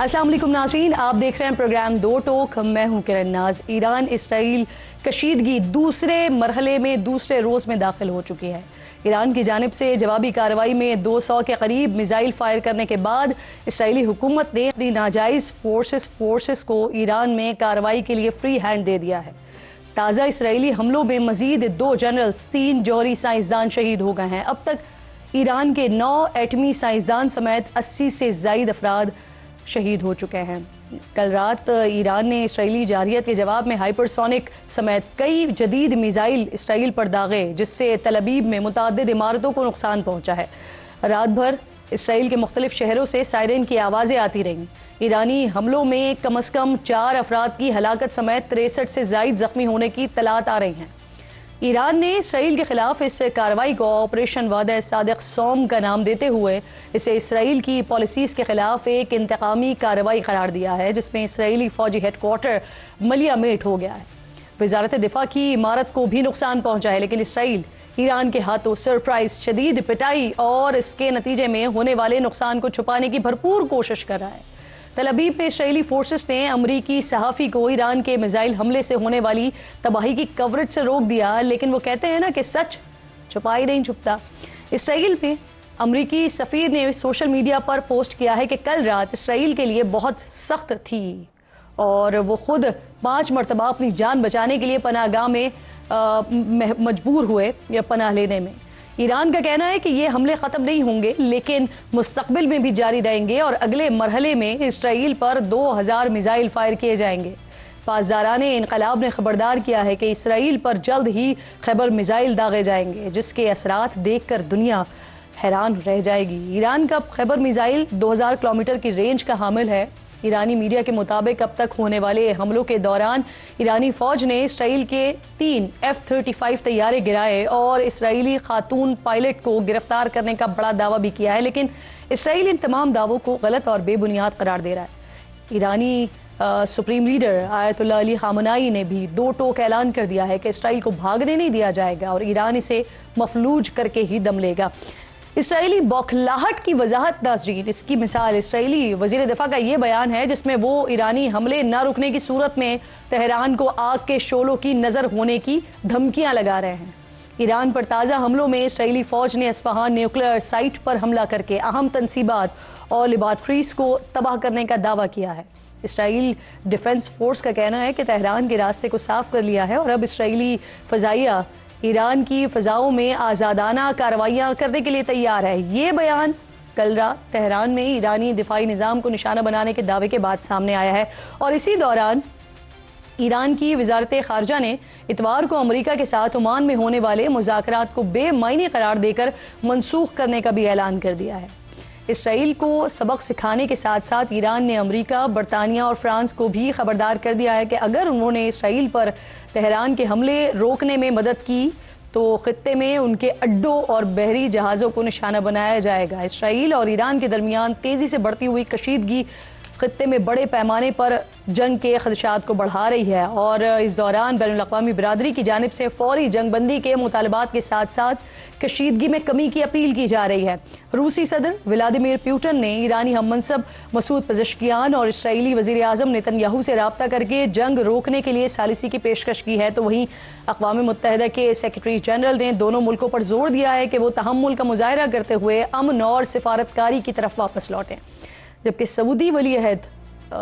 अस्सलाम वालेकुम नाज़रीन, आप देख रहे हैं प्रोग्राम दो टोक। मैं हूं किरण नाज। ईरान इसराइल कशीदगी दूसरे मरहले में दूसरे रोज़ में दाखिल हो चुकी है। ईरान की जानिब से जवाबी कार्रवाई में 200 के करीब मिसाइल फायर करने के बाद इसराइली हुकूमत ने अपनी नाजायज़ फोर्सेस को ईरान में कार्रवाई के लिए फ्री हैंड दे दिया है। ताज़ा इसराइली हमलों में मजीद 2 जनरल्स, 3 जौहरी साइंसदान शहीद हो गए हैं। अब तक ईरान के 9 एटमी साइंसदान समेत 80 से ज़ायद अफराद शहीद हो चुके हैं। कल रात ईरान ने इसराइली जारियत के जवाब में हाइपरसोनिक समेत कई जदीद मिसाइल इसराइल पर दागे, जिससे तल अबीब में मुतअद्दिद इमारतों को नुकसान पहुंचा है। रात भर इसराइल के मुख्तलिफ शहरों से सायरन की आवाज़ें आती रहीं। ईरानी हमलों में कम अज़ कम 4 अफराद की हलाकत समेत 63 से ज़ायद ज़ख्मी होने की तलात आ रही हैं। ईरान ने इसराइल के खिलाफ इस कार्रवाई को ऑपरेशन वादा सादिक सोम का नाम देते हुए इसे इसराइल की पॉलिसीज़ के खिलाफ एक इंतकामी कार्रवाई करार दिया है, जिसमें इसराइली फ़ौजी हेडक्वार्टर मलिया मेट हो गया है। वजारत दिफा की इमारत को भी नुकसान पहुँचा है, लेकिन इसराइल ईरान के हाथों सरप्राइज, शदीद पिटाई और इसके नतीजे में होने वाले नुकसान को छुपाने की भरपूर कोशिश कर रहा है। तल अबीब में इसराइली फोर्सेस ने अमरीकी सहाफ़ी को ईरान के मिसाइल हमले से होने वाली तबाही की कवरेज से रोक दिया, लेकिन वो कहते हैं ना कि सच छुपा ही नहीं छुपता। इसराइल में अमरीकी सफ़ीर ने सोशल मीडिया पर पोस्ट किया है कि कल रात इसराइल के लिए बहुत सख्त थी और वो खुद 5 मरतबा अपनी जान बचाने के लिए पनाहगाह में मजबूर हुए या पनाह लेने में। ईरान का कहना है कि ये हमले ख़त्म नहीं होंगे, लेकिन मुस्तक़बिल में भी जारी रहेंगे और अगले मरहले में इसराइल पर 2000 मिसाइल फायर किए जाएंगे। पासदाराने इनकलाब ने खबरदार किया है कि इसराइल पर जल्द ही खैबर मिसाइल दागे जाएंगे, जिसके असरात देख कर दुनिया हैरान रह जाएगी। ईरान का खैबर मिसाइल 2000 किलोमीटर की रेंज का हामिल है। ईरानी मीडिया के मुताबिक अब तक होने वाले हमलों के दौरान ईरानी फ़ौज ने इसराइल के 3 F-35 तैयारे गिराए और इसराइली खातून पायलट को गिरफ्तार करने का बड़ा दावा भी किया है, लेकिन इसराइल इन तमाम दावों को गलत और बेबुनियाद करार दे रहा है। ईरानी supreme leader Ayatollah Ali Khamenei ने भी 2 टोक ऐलान कर दिया है कि इसराइल को भागने नहीं दिया जाएगा और ईरान इसे मफलूज करके ही दम लेगा। इसराइली बौखलाहट की वजाहत नाज़रीन, इसकी मिसाल इसराइली वज़ीर दिफा का ये बयान है, जिसमें वो ईरानी हमले न रुकने की सूरत में तेहरान को आग के शोलों की नज़र होने की धमकियां लगा रहे हैं। ईरान पर ताज़ा हमलों में इसराइली फ़ौज ने अस्फहान न्यूक्लियर साइट पर हमला करके अहम तनसीबात और लेबॉर्ट्रीज को तबाह करने का दावा किया है। इसराइल डिफेंस फोर्स का कहना है कि तेहरान के रास्ते को साफ कर लिया है और अब इसराइली फ़ज़ाइया ईरान की फ़ज़ाओं में आज़ादाना कार्रवाइयाँ करने के लिए तैयार है। ये बयान कल रात तेहरान में ईरानी दिफाई निज़ाम को निशाना बनाने के दावे के बाद सामने आया है और इसी दौरान ईरान की वजारत ख़ारजा ने इतवार को अमरीका के साथ ओमान में होने वाले मुज़ाकरात को बेमायने करार देकर मनसूख करने का भी ऐलान कर दिया है। इसराइल को सबक सिखाने के साथ साथ ईरान ने अमेरिका, बरतानिया और फ्रांस को भी खबरदार कर दिया है कि अगर उन्होंने इसराइल पर तेहरान के हमले रोकने में मदद की तो ख़ित्ते में उनके अड्डों और बहरी जहाज़ों को निशाना बनाया जाएगा। इसराइल और ईरान के दरमियान तेज़ी से बढ़ती हुई कशीदगी ख़ित्ते में बड़े पैमाने पर जंग के ख़दशात को बढ़ा रही है और इस दौरान बैनुल-अक़वामी बिरादरी की जानिब से फ़ौरी जंगबंदी के मुतालबात के साथ साथ कशीदगी में कमी की अपील की जा रही है। रूसी सदर व्लादिमीर पुतिन ने ईरानी हममनसब मसूद पज़ेश्कियान और इसराइली वज़ीर आज़म नेतन्याहू से रब्ता करके जंग रोकने के लिए सालिसी की पेशकश की है, तो वहीं अक़वाम मुत्तहिदा के सेक्रेटरी जनरल ने दोनों मुल्कों पर जोर दिया है कि वो तहम्मुल का मुज़ाहरा करते हुए अमन और सिफारतकारी की तरफ वापस लौटें। जबकि सऊदी वली अहद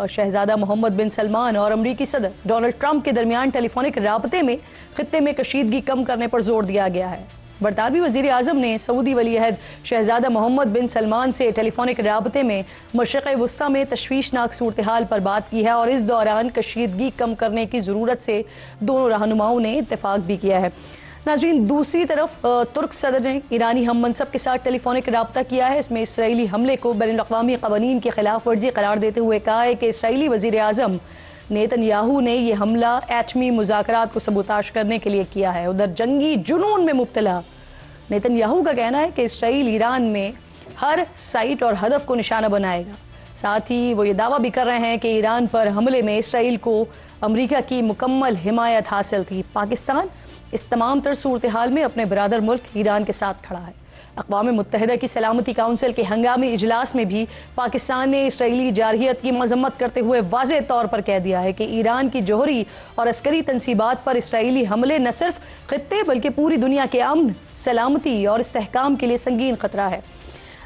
शहजादा मोहम्मद बिन सलमान और अमरीकी सदर डोनाल्ड ट्रंप के दरमियान टेलीफोनिक राबते में खित्ते में कशीदगी कम करने पर जोर दिया गया है। बरतानवी वज़ीर आज़म ने सऊदी वली अहद शहजादा मोहम्मद बिन सलमान से टेलीफोनिक राबते में मशरिक़ वस्ता में तशवीशनाक सूरत हाल पर बात की है और इस दौरान कशीदगी कम करने की ज़रूरत से दोनों रहनुमाओं ने इत्तेफाक भी किया है। नाज़रीन, दूसरी तरफ तुर्क सदर ने ईरानी हम मनसब के साथ टेलीफोनिक रब्ता किया है। इसमें इसराइली हमले को बैनुल-अक़वामी क़वानीन की खिलाफ वर्जी करार देते हुए कहा है कि इसराइली वज़ीर आज़म नेतन्याहू ने यह हमला एटमी मुज़ाकरात को सबूताश करने के लिए किया है। उधर जंगी जुनून में मुब्तला नेतन्याहू का कहना है कि इसराइल ईरान में हर साइट और हदफ को निशाना बनाएगा। साथ ही वो ये दावा भी कर रहे हैं कि ईरान पर हमले में इसराइल को अमरीका की मुकम्मल हिमायत हासिल थी। पाकिस्तान इस तमाम तर सूरत हाल में अपने बरादर मुल्क ईरान के साथ खड़ा है। अक़वाम मुत्तहिदा की सलामती काउंसिल के हंगामी इजलास में भी पाकिस्तान ने इसराइली जारहियत की मजम्मत करते हुए वाज़ेह तौर पर कह दिया है कि ईरान की जौहरी और अस्करी तनसीबात पर इसराइली हमले न सिर्फ खित्ते बल्कि पूरी दुनिया के अमन, सलामती और इस्तेहकाम के लिए संगीन खतरा है।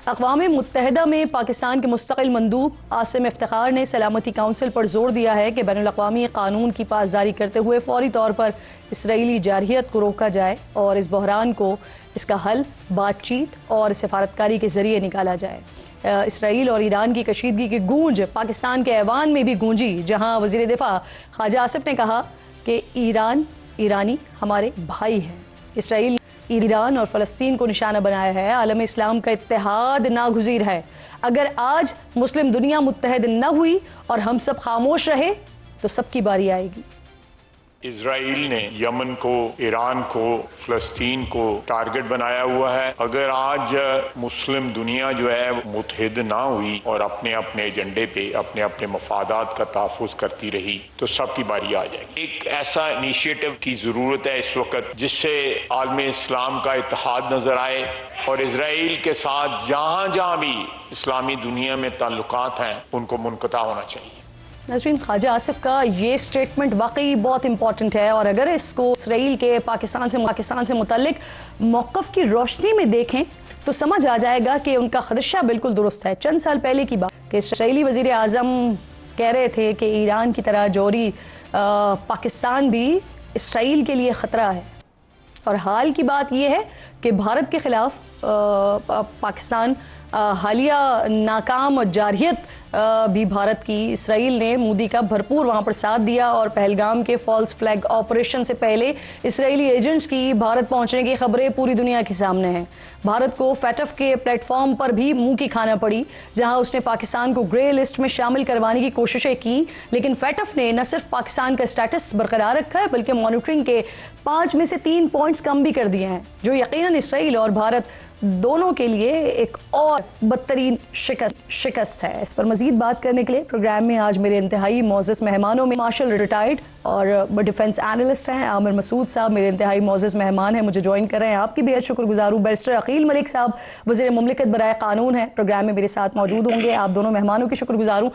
अक़वाम मुत्तहिदा में पाकिस्तान के मुस्तक़िल मंदूब आसिम इफ्तिखार ने सलामती काउंसिल पर जोर दिया है कि बैनुल-अक़वामी कानून की पासदारी करते हुए फौरी तौर पर इसराइली जारहियत को रोका जाए और इस बहरान को इसका हल बातचीत और सिफारतकारी के ज़रिए निकाला जाए। इसराइल और ईरान की कशीदगी की गूंज पाकिस्तान के ऐवान में भी गूंजी, जहाँ वज़ीर दिफ़ा ख्वाजा आसिफ ने कहा कि ईरानी हमारे भाई हैं। इसराइल ईरान और फ़लस्तीन को निशाना बनाया है। आलम इस्लाम का इत्तेहाद नागुज़ीर है। अगर आज मुस्लिम दुनिया मुत्तहद न हुई और हम सब खामोश रहे तो सबकी बारी आएगी। इजराइल ने यमन को, ईरान को, फ़लस्तीन को टारगेट बनाया हुआ है। अगर आज मुस्लिम दुनिया जो है मुत्तहिद ना हुई और अपने अपने एजेंडे पे अपने अपने मफादात का तहफ़्फ़ुज़ करती रही तो सबकी बारी आ जाएगी। एक ऐसा इनिशिएटिव की ज़रूरत है इस वक्त जिससे आलम इस्लाम का इत्तेहाद नज़र आए और इजराइल के साथ जहाँ जहाँ भी इस्लामी दुनिया में ताल्लुकात हैं उनको मुनक़ता होना चाहिए। नज़रीन, ख्वाजा आसिफ का ये स्टेटमेंट वाकई बहुत इंपॉर्टेंट है और अगर इसको इसराइल के पाकिस्तान से मुतल्लिक मौक़िफ़ की रोशनी में देखें तो समझ आ जाएगा कि उनका खदशा बिल्कुल दुरुस्त है। चंद साल पहले की बात कि इसराइली वज़ीर आज़म कह रहे थे कि ईरान की तरह जौहरी पाकिस्तान भी इसराइल के लिए ख़तरा है, और हाल की बात यह है कि भारत के ख़िलाफ़ पाकिस्तान हालिया नाकाम जारहियत भी भारत की, इसराइल ने मोदी का भरपूर वहाँ पर साथ दिया और पहलगाम के फॉल्स फ्लैग ऑपरेशन से पहले इसराइली एजेंट्स की भारत पहुँचने की खबरें पूरी दुनिया के सामने हैं। भारत को फैटफ के प्लेटफॉर्म पर भी मुंह की खाना पड़ी, जहां उसने पाकिस्तान को ग्रे लिस्ट में शामिल करवाने की कोशिशें की, लेकिन फैटफ ने न सिर्फ पाकिस्तान का स्टेटस बरकरार रखा है बल्कि मॉनिटरिंग के 5 में से 3 पॉइंट्स कम भी कर दिए हैं, जो यकीनन इसराइल और भारत दोनों के लिए एक और बदतरीन शिकस्त है। इस पर मजीद बात करने के लिए प्रोग्राम में आज मेरे इंतहाई मोअज़्ज़ज़ मेहमानों में मार्शल रिटायर्ड और डिफेंस एनालिस्ट हैं आमिर मसूद साहब, मेरे इंतहाई मोअज़्ज़ज़ मेहमान हैं, मुझे ज्वाइन कर रहे हैं। आपकी बेहद शुक्रगुजार हूँ। बैरिस्टर अकील मलिक साहब वज़ीर मुमलिकत बराए कानून है, प्रोग्राम में मेरे साथ मौजूद होंगे। आप दोनों मेहमानों की शुक्रगुजार हूँ।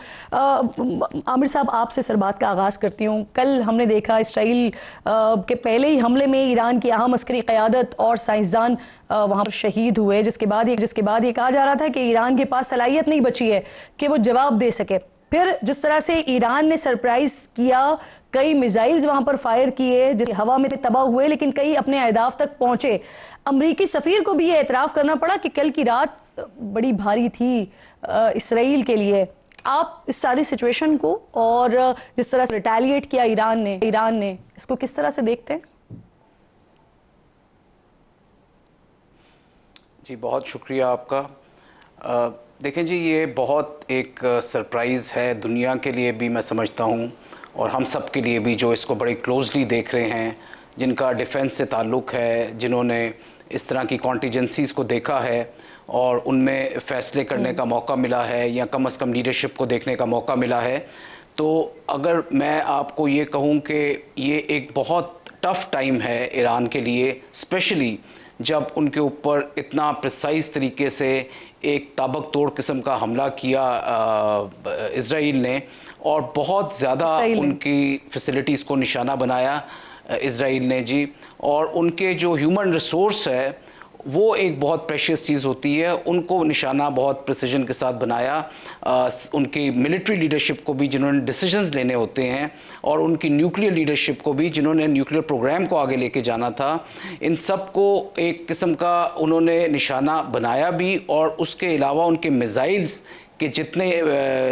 आमिर साहब, आपसे सर बात का आगाज़ करती हूँ। कल हमने देखा इसराइल के पहले ही हमले में ईरान की अहम अस्करी क़यादत और साइंसदान वहाँ पर शहीद हुए, जिसके बाद ये कहा जा रहा था कि ईरान के पास सलाहियत नहीं बची है कि वो जवाब दे सके। फिर जिस तरह से ईरान ने सरप्राइज किया, कई मिसाइल्स वहाँ पर फायर किए जो हवा में तबाह हुए, लेकिन कई अपने अहदाफ तक पहुँचे। अमरीकी सफ़ीर को भी ये एतराफ़ करना पड़ा कि कल की रात बड़ी भारी थी इसराइल के लिए। आप इस सारी सिचुएशन को और जिस तरह से रिटेलिएट किया ईरान ने इसको किस तरह से देखते हैं? जी, बहुत शुक्रिया आपका। देखें जी, ये बहुत एक सरप्राइज़ है दुनिया के लिए भी, मैं समझता हूँ, और हम सब के लिए भी जो इसको बड़े क्लोजली देख रहे हैं, जिनका डिफेंस से ताल्लुक़ है, जिन्होंने इस तरह की कॉन्टीजेंसीज़ को देखा है और उनमें फ़ैसले करने का मौका मिला है या कम से कम लीडरशिप को देखने का मौका मिला है। तो अगर मैं आपको ये कहूँ कि ये एक बहुत टफ़ टाइम है ईरान के लिए, स्पेशली जब उनके ऊपर इतना प्रिसाइज तरीके से एक ताबकतोड़ किस्म का हमला किया इजराइल ने, और बहुत ज़्यादा उनकी फैसिलिटीज़ को निशाना बनाया इजराइल ने जी। और उनके जो ह्यूमन रिसोर्स है वो एक बहुत प्रेशियस चीज़ होती है, उनको निशाना बहुत प्रिसीजन के साथ बनाया। उनकी मिलिट्री लीडरशिप को भी, जिन्होंने डिसीजंस लेने होते हैं, और उनकी न्यूक्लियर लीडरशिप को भी, जिन्होंने न्यूक्लियर प्रोग्राम को आगे लेके जाना था, इन सब को एक किस्म का उन्होंने निशाना बनाया भी। और उसके अलावा उनके मिसाइल्स कि जितने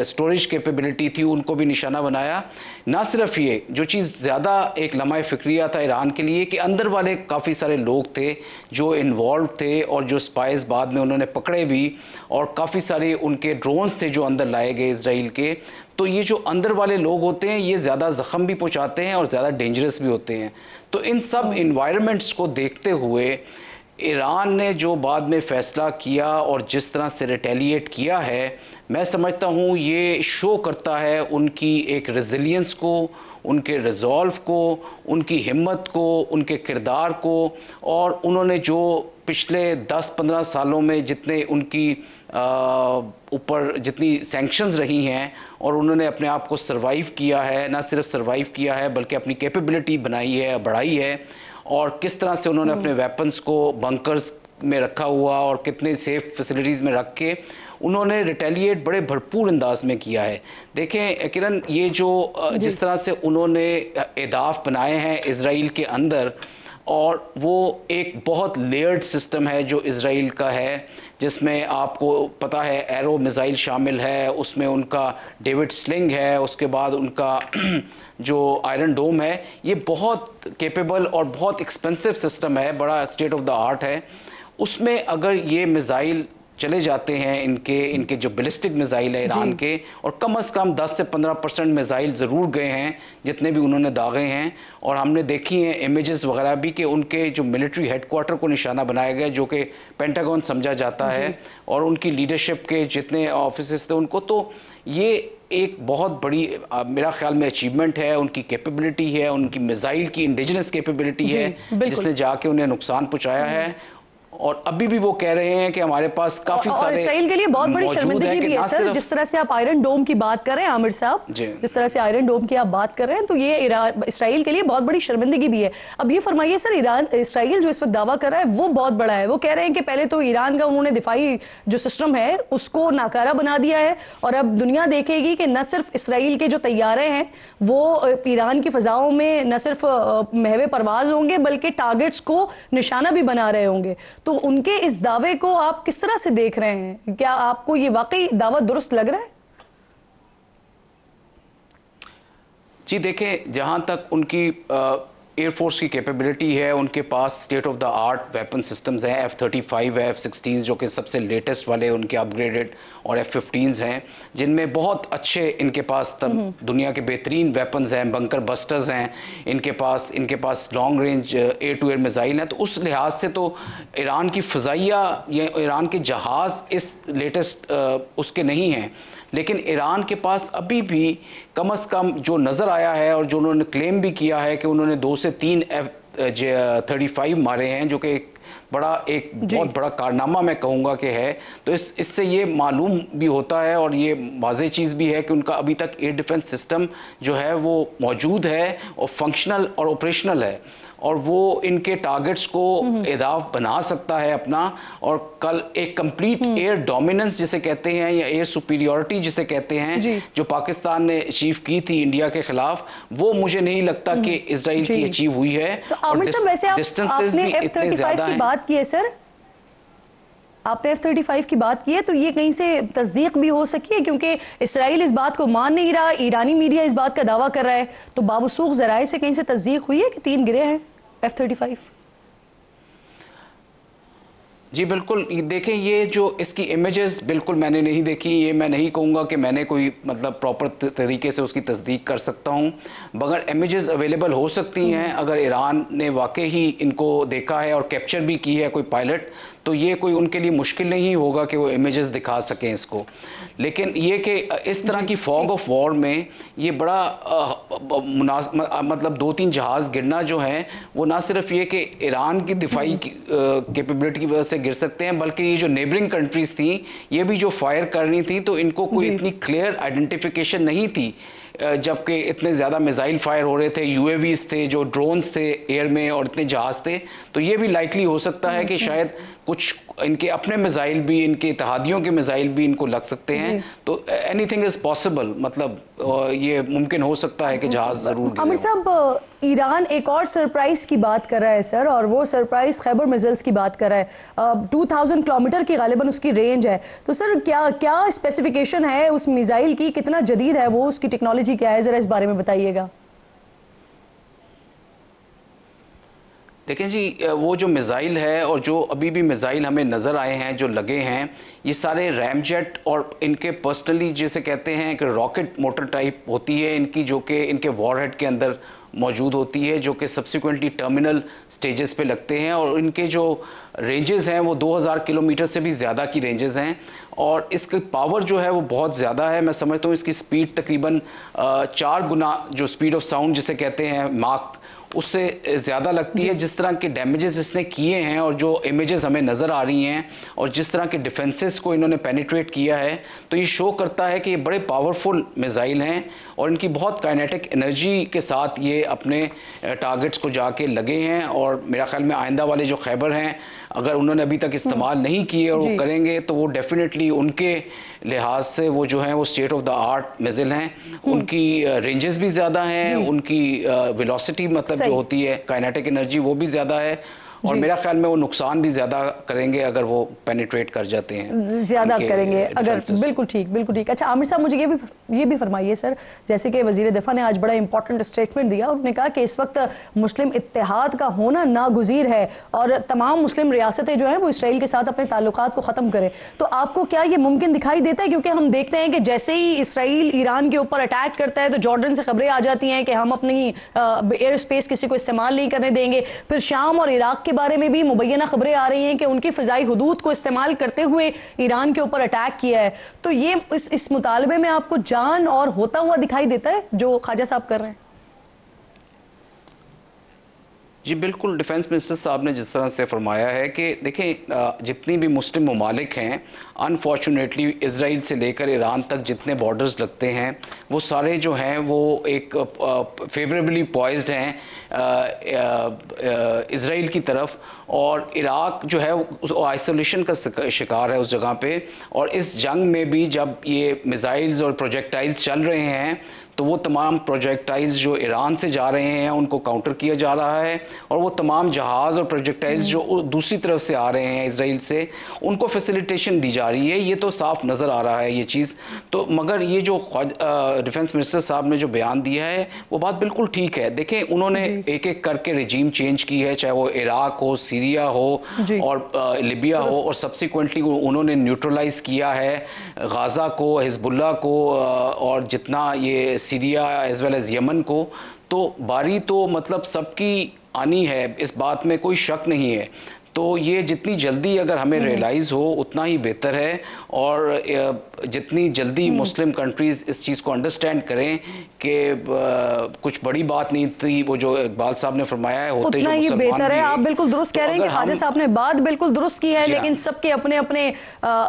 स्टोरेज कैपेबिलिटी थी उनको भी निशाना बनाया। ना सिर्फ ये, जो चीज़ ज़्यादा एक लम्हा फ़िक्रिया था ईरान के लिए, कि अंदर वाले काफ़ी सारे लोग थे जो इन्वॉल्व थे और जो स्पाइस बाद में उन्होंने पकड़े भी, और काफ़ी सारे उनके ड्रोन्स थे जो अंदर लाए गए इसराइल के। तो ये जो अंदर वाले लोग होते हैं ये ज़्यादा ज़ख्म भी पहुँचाते हैं और ज़्यादा डेंजरस भी होते हैं। तो इन सब इन्वायरमेंट्स को देखते हुए ईरान ने जो बाद में फ़ैसला किया और जिस तरह से रिटेलिएट किया है, मैं समझता हूँ ये शो करता है उनकी एक रेजिलियंस को, उनके रिजॉल्व को, उनकी हिम्मत को, उनके किरदार को, और उन्होंने जो पिछले 10-15 सालों में जितने उनकी ऊपर जितनी सैंक्शंस रही हैं और उन्होंने अपने आप को सरवाइव किया है, ना सिर्फ सरवाइव किया है बल्कि अपनी कैपेबिलिटी बनाई है, बढ़ाई है, और किस तरह से उन्होंने अपने वेपन्स को बंकर्स में रखा हुआ और कितने सेफ फैसिलिटीज़ में रख के उन्होंने रिटेलिएट बड़े भरपूर अंदाज में किया है। देखें किरण, ये जो जिस तरह से उन्होंने एहदाफ बनाए हैं इजराइल के अंदर, और वो एक बहुत लेयर्ड सिस्टम है जो इजराइल का है, जिसमें आपको पता है एरो मिसाइल शामिल है, उसमें उनका डेविड स्लिंग है, उसके बाद उनका जो आयरन डोम है। ये बहुत कैपेबल और बहुत एक्सपेंसिव सिस्टम है, बड़ा स्टेट ऑफ द आर्ट है। उसमें अगर ये मिसाइल चले जाते हैं, इनके जो बैलिस्टिक मिसाइल है ईरान के, और कम से कम 10 से 15% मिसाइल ज़रूर गए हैं जितने भी उन्होंने दागे हैं, और हमने देखी हैं इमेजेस वगैरह भी कि उनके जो मिलिट्री हेडक्वार्टर को निशाना बनाया गया, जो कि पेंटागन समझा जाता है, और उनकी लीडरशिप के जितने ऑफिसर्स थे उनको। तो ये एक बहुत बड़ी मेरा ख्याल में अचीवमेंट है, उनकी कैपेबिलिटी है, उनकी मिसाइल की इंडिजिनस कैपेबिलिटी है जिसने जाके उन्हें नुकसान पहुंचाया है। और अभी भी वो कह रहे हैं कि हमारे पास काफी सारे, इसराइल के लिए बहुत बड़ी शर्मिंदगी भी है सर, जिस तरह से आप आयरन डोम की बात कर रहे हैं आमिर साहब, जिस तरह से आयरन डोम की आप बात कर रहे हैं, तो ये इसराइल के लिए बहुत बड़ी शर्मिंदगी भी है। अब ये फरमाइए सर, इसराइल जो इस वक्त दावा कर रहा है वो बहुत बड़ा है। वो कह रहे हैं कि पहले तो ईरान का उन्होंने दिफाई जो सिस्टम है उसको नाकारा बना दिया है, और अब दुनिया देखेगी कि न सिर्फ इसराइल के जो तैयारे हैं वो ईरान की फजाओं में न सिर्फ महवे परवाज होंगे बल्कि टारगेट्स को निशाना भी बना रहे होंगे। तो उनके इस दावे को आप किस तरह से देख रहे हैं? क्या आपको ये वाकई दावा दुरुस्त लग रहा है? जी देखें, जहां तक उनकी एयरफोर्स की कैपेबिलिटी है, उनके पास state of the art weapon systems हैं, F-35 है, F-16 जो कि सबसे लेटेस्ट वाले उनके अपग्रेडेड, और F-15s हैं, जिनमें बहुत अच्छे इनके पास दुनिया के बेहतरीन वेपन्स हैं, बंकर बस्टर्स हैं इनके पास long range air to air missile हैं। तो उस लिहाज से तो ईरान की फ़ज़ाइया या ईरान के जहाज़ इस लेटेस्ट उसके नहीं हैं, लेकिन ईरान के पास अभी भी कम से कम जो नज़र आया है और जो उन्होंने क्लेम भी किया है कि उन्होंने 2 से 3 F-35 मारे हैं, जो कि एक बहुत बड़ा कारनामा मैं कहूँगा कि है। तो इससे ये मालूम भी होता है और ये वाज़ेह चीज़ भी है कि उनका अभी तक एयर डिफेंस सिस्टम जो है वो मौजूद है और फंक्शनल और ऑपरेशनल है, और वो इनके टारगेट्स को एहदाफ बना सकता है अपना, और कल एक कंप्लीट एयर डोमिनेंस जिसे कहते हैं या एयर सुपीरियरिटी जिसे कहते हैं जो पाकिस्तान ने अचीव की थी इंडिया के खिलाफ, वो मुझे नहीं लगता कि इजराइल की अचीव हुई है। तो आमिर साहब, वैसे आपने F-35 की बात की है सर, आपने F-35 की बात की है, तो ये कहीं से तस्दीक भी हो सकी है? क्योंकि इसराइल इस बात को मान नहीं रहा, ईरानी मीडिया इस बात का दावा कर रहा है, तो बावसूख ज़राए से कहीं से तस्दीक हुई है कि 3 गिरे हैं F-35? जी बिल्कुल, देखें ये जो इसकी इमेजेस बिल्कुल मैंने नहीं देखी, ये मैं नहीं कहूँगा कि मैंने कोई मतलब प्रॉपर तरीके से उसकी तस्दीक कर सकता हूँ, मगर इमेजेस अवेलेबल हो सकती हैं अगर ईरान ने वाकई ही इनको देखा है और कैप्चर भी की है कोई पायलट, तो ये कोई उनके लिए मुश्किल नहीं होगा कि वो इमेजेस दिखा सकें इसको। लेकिन ये कि इस तरह की फॉग ऑफ वॉर में ये बड़ा मतलब 2-3 जहाज़ गिरना जो है वो ना सिर्फ ये कि ईरान की दिफाई कैपेबिलिटी की वजह से गिर सकते हैं, बल्कि ये जो नेबरिंग कंट्रीज थी ये भी जो फायर कर रही थी तो इनको कोई इतनी क्लियर आइडेंटिफिकेशन नहीं थी, जबकि इतने ज़्यादा मिसाइल फायर हो रहे थे, यूएवीज थे, जो ड्रोन्स थे एयर में, और इतने जहाज़ थे, तो ये भी लाइकली हो सकता है कि शायद कुछ इनके अपने मिसाइल भी, इनके इत्तेहादियों के मिसाइल भी इनको लग सकते हैं। तो एनीथिंग इज पॉसिबल, मतलब ये मुमकिन हो सकता है कि जहाज जरूर। आमिर साहब, ईरान एक और सरप्राइज की बात कर रहा है सर, और वो सरप्राइज खैबर मिसाइल्स की बात कर रहा है। 2000 किलोमीटर की गालिबन उसकी रेंज है। तो सर क्या स्पेसिफिकेशन है उस मिसाइल की, कितना जदीद है वो, उसकी टेक्नोलॉजी क्या है, जरा इस बारे में बताइएगा। देखें जी, वो जो मिसाइल है और जो अभी भी मिसाइल हमें नज़र आए हैं जो लगे हैं, ये सारे रैमजेट और इनके पर्सनली जैसे कहते हैं कि रॉकेट मोटर टाइप होती है इनकी, जो कि इनके वॉरहेड के अंदर मौजूद होती है जो कि सब्सिक्वेंटली टर्मिनल स्टेजेस पे लगते हैं, और इनके जो रेंजेस हैं वो 2000 किलोमीटर से भी ज़्यादा की रेंजेस हैं, और इसकी पावर जो है वो बहुत ज़्यादा है। मैं समझता हूँ इसकी स्पीड तकरीबन 4 गुना जो स्पीड ऑफ साउंड जिसे कहते हैं माक, उससे ज़्यादा लगती है। जिस तरह के डैमेजेस इसने किए हैं और जो इमेजेस हमें नज़र आ रही हैं और जिस तरह के डिफेंसेस को इन्होंने पेनिट्रेट किया है, तो ये शो करता है कि ये बड़े पावरफुल मिसाइल हैं और इनकी बहुत काइनेटिक एनर्जी के साथ ये अपने टारगेट्स को जाके लगे हैं। और मेरा ख्याल में आइंदा वाले जो खैबर हैं, अगर उन्होंने अभी तक इस्तेमाल नहीं किए और वो करेंगे तो वो डेफिनेटली उनके लिहाज से वो जो है वो state of the art missile हैं। उनकी रेंजेस भी ज़्यादा हैं, उनकी वेलोसिटी मतलब जो होती है काइनेटिक एनर्जी वो भी ज़्यादा है, और मेरा ख्याल में वो नुकसान भी ज़्यादा करेंगे अगर वो पेनिट्रेट कर जाते हैं, ज़्यादा करेंगे अगर। बिल्कुल ठीक, बिल्कुल ठीक। अच्छा आमिर साहब, मुझे ये भी फरमाइए सर, जैसे कि वज़ीर दिफा ने आज बड़ा इंपॉर्टेंट स्टेटमेंट दिया, उन्होंने कहा कि इस वक्त मुस्लिम इत्तेहाद का होना नागुज़ीर है और तमाम मुस्लिम रियासतें जो हैं वो इसराइल के साथ अपने ताल्लुकात को ख़त्म करें। तो आपको क्या ये मुमकिन दिखाई देता है? क्योंकि हम देखते हैं कि जैसे ही इसराइल ईरान के ऊपर अटैक करता है तो जॉर्डन से खबरें आ जाती हैं कि हम अपनी एयर स्पेस किसी को इस्तेमाल नहीं करने देंगे। फिर शाम और इराक के बारे में भी मुबैना खबरें आ रही हैं कि उनकी फ़िज़ाई हुदूद को इस्तेमाल करते हुए ईरान के ऊपर अटैक किया है। तो ये इस मुतालबे में आपको जान और होता हुआ दिखाई देता है जो ख्वाजा साहब कर रहे हैं? जी बिल्कुल, डिफेंस मिनिस्टर साहब ने जिस तरह से फरमाया है कि देखें, जितनी भी मुस्लिम ममालिक हैं, अनफॉर्चुनेटली इसराइल से लेकर ईरान तक जितने बॉर्डर्स लगते हैं वो सारे जो हैं वो एक फेवरेबली पॉइज्ड हैं इसराइल की तरफ, और इराक जो है वो आइसोलेशन का शिकार है उस जगह पे। और इस जंग में भी जब ये मिसाइल्स और प्रोजेक्टाइल्स चल रहे हैं तो वो तमाम प्रोजेक्टाइल्स जो ईरान से जा रहे हैं उनको काउंटर किया जा रहा है, और वो तमाम जहाज़ और प्रोजेक्टाइल्स जो दूसरी तरफ से आ रहे हैं इसराइल से, उनको फैसिलिटेशन दी जा रही है। ये तो साफ नज़र आ रहा है ये चीज़ तो। मगर ये जो डिफेंस मिनिस्टर साहब ने जो बयान दिया है वो बात बिल्कुल ठीक है। देखें, उन्होंने एक एक करके रिजीम चेंज की है, चाहे वो इराक हो, सीरिया हो और लिबिया हो, और सब्सिक्वेंटली उन्होंने न्यूट्रलाइज किया है गाज़ा को, हिजबुल्ला को, और जितना ये Syria as well as Yemen को। तो बारी तो मतलब सबकी आनी है, इस बात में कोई शक नहीं है। तो ये जितनी जल्दी अगर हमें रियलाइज हो उतना ही बेहतर है, और जितनी जल्दी मुस्लिम कंट्रीज इस चीज़ को अंडरस्टैंड करें कि कुछ बड़ी बात नहीं थी, वो जो इकबाल साहब ने फरमाया है, होते उतना ही बेहतर है। आप बिल्कुल दुरुस्त कह रहे हैं कि ख्वाजा साहब ने बात बिल्कुल दुरुस्त की है, लेकिन सबके अपने अपने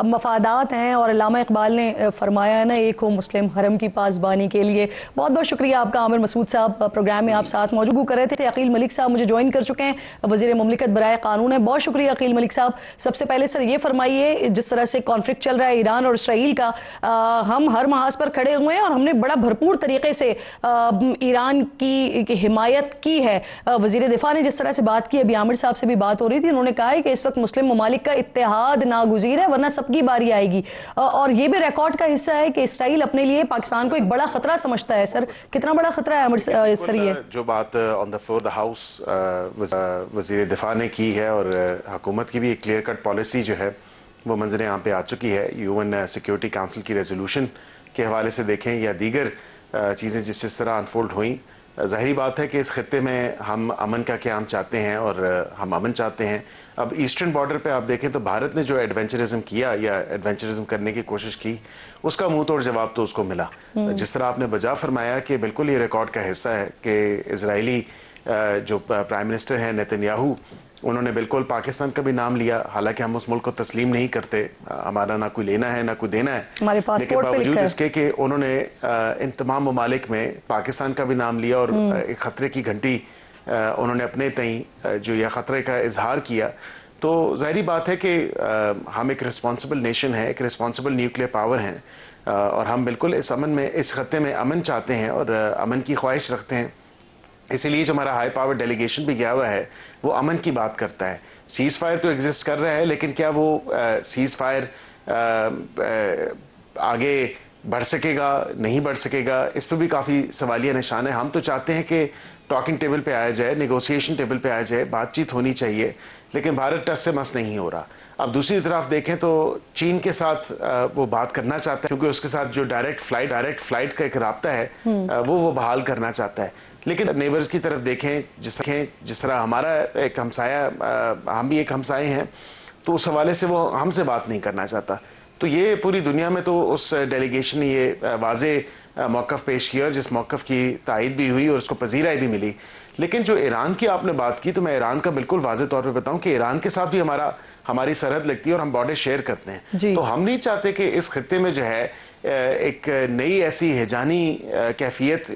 मफादात हैं, और अल्लामा इकबाल ने फरमाया है ना, एक हो मुस्लिम हरम की पासबानी के लिए। बहुत बहुत शुक्रिया आपका आमिर मसूद साहब, प्रोग्राम में आप साथ मौजूद कर रहे थे। अकील मलिक साहब मुझे ज्वाइन कर चुके हैं, वज़ीर मुमलिकत बराए कानून है। बहुत शुक्रिया अकील मलिक साहब। सबसे पहले सर ये फरमाइए, जिस तरह से कॉन्फ्लिक्ट चल रहा है ईरान और इसराइल का, हम हर महाज पर खड़े हुए हैं और हमने बड़ा भरपूर तरीके से ईरान की हिमायत की है। वज़ीर दिफा ने जिस तरह से बात की, अभी आमिर साहब से भी बात हो रही थी, उन्होंने कहा है कि इस वक्त मुस्लिम ममालिक का इत्तेहाद नागुज़ीर है, वरना सबकी बारी आएगी। और ये भी रिकॉर्ड का हिस्सा है कि इसराइल अपने लिए पाकिस्तान को एक बड़ा खतरा समझता है। सर कितना बड़ा खतरा है आमिर सर? ये जो बात on the floor the house वज़ीर दिफा ने की है, और हुकूमत की भी एक क्लियर कट पॉलिसी जो है वो मंजर आम पे आ चुकी है। यूएन सिक्योरिटी काउंसिल की रेजोल्यूशन के हवाले से देखें या दीगर चीज़ें जिस तरह अनफोल्ड हुई, ज़ाहिरी बात है कि इस खत्ते में हम अमन का क़याम चाहते हैं और हम अमन चाहते हैं। अब ईस्टर्न बॉर्डर पे आप देखें तो भारत ने जो एडवेंचरिज्म किया या एडवेंचरिज्म करने की कोशिश की, उसका मुंह तोड़ जवाब तो उसको मिला। जिस तरह आपने बजा फरमाया कि बिल्कुल ये रिकॉर्ड का हिस्सा है कि इजरायली जो प्राइम मिनिस्टर हैं नेतन्याहू, उन्होंने बिल्कुल पाकिस्तान का भी नाम लिया, हालांकि हम उस मुल्क को तस्लीम नहीं करते, हमारा ना कोई लेना है ना कोई देना है, लेकिन बावजूद इसके कि उन्होंने इन तमाम ममालिक में पाकिस्तान का भी नाम लिया और एक खतरे की घंटी उन्होंने अपने तई जो यह खतरे का इजहार किया। तो जाहिर बात है कि हम एक रिस्पॉन्सिबल नेशन है, एक रिस्पॉन्सिबल न्यूक्लियर पावर हैं, और हम बिल्कुल इस अमन में, इस खत्ते में अमन चाहते हैं और अमन की ख्वाहिश रखते हैं। इसीलिए जो हमारा हाई पावर डेलीगेशन भी गया हुआ है वो अमन की बात करता है। सीज़ फायर तो एग्जिस्ट कर रहा है, लेकिन क्या वो सीज़ फायर आगे बढ़ सकेगा, नहीं बढ़ सकेगा, इस पर भी काफ़ी सवालिया निशान है। हम तो चाहते हैं कि टॉकिंग टेबल पे आया जाए, नेगोशिएशन टेबल पे आया जाए, बातचीत होनी चाहिए, लेकिन भारत टस से मस नहीं हो रहा। अब दूसरी तरफ देखें तो चीन के साथ वो बात करना चाहता है, क्योंकि उसके साथ जो डायरेक्ट फ्लाइट का एक राब्ता है वो बहाल करना चाहता है। लेकिन नेबर्स की तरफ देखें, जिस तरह हमारा एक हमसाया, हम भी एक हमसाए हैं, तो उस हवाले से वो हमसे बात नहीं करना चाहता। तो ये पूरी दुनिया में तो उस डेलीगेशन ने ये वाजे मौक़िफ़ पेश किया और जिस मौक़िफ़ की तायद भी हुई और उसको पजीराई भी मिली। लेकिन जो ईरान की आपने बात की, तो मैं ईरान का बिल्कुल वाज़े तौर पे बताऊं कि ईरान के साथ भी हमारी सरहद लगती है और हम बॉर्डर शेयर करते हैं। तो हम नहीं चाहते कि इस खत्ते में जो है एक नई ऐसी हिजानी कैफियत